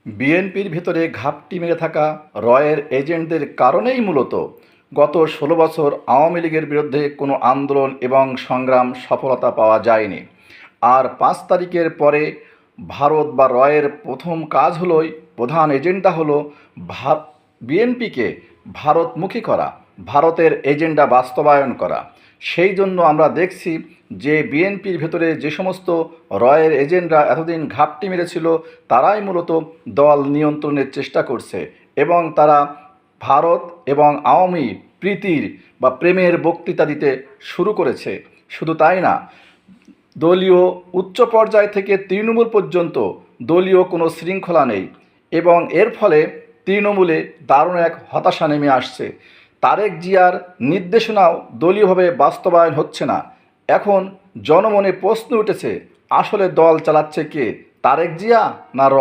বিএনপির ভেতরে ঘাপটি মেরে থাকা রয়ের এজেন্টদের কারণেই মূলত গত ১৬ বছর আওয়ামী লীগের বিরুদ্ধে কোনো আন্দোলন এবং সংগ্রাম সফলতা পাওয়া যায়নি। আর ৫ তারিখের পরে ভারত বা রয়ের প্রথম কাজ হলোই, প্রধান এজেন্ডা হলো বিএনপিকে ভারতমুখী করা, ভারতের এজেন্ডা বাস্তবায়ন করা। সেই জন্য আমরা দেখছি যে বিএনপির ভেতরে যে সমস্ত রয়ের এজেন্টরা এতদিন ঘাপটি মেরেছিল, তারাই মূলত দল নিয়ন্ত্রণের চেষ্টা করছে এবং তারা ভারত এবং আওয়ামী প্রীতির বা প্রেমের বক্তৃতা দিতে শুরু করেছে। শুধু তাই না, দলীয় উচ্চ পর্যায় থেকে তৃণমূল পর্যন্ত দলীয় কোনো শৃঙ্খলা নেই এবং এর ফলে তৃণমূলে দারুণ এক হতাশা নেমে আসছে। তারেক জিয়ার নির্দেশনাও দলীয়ভাবে বাস্তবায়ন হচ্ছে না। এখন জনমনে প্রশ্ন উঠেছে, আসলে দল চালাচ্ছে কে, তারেক জিয়া না র?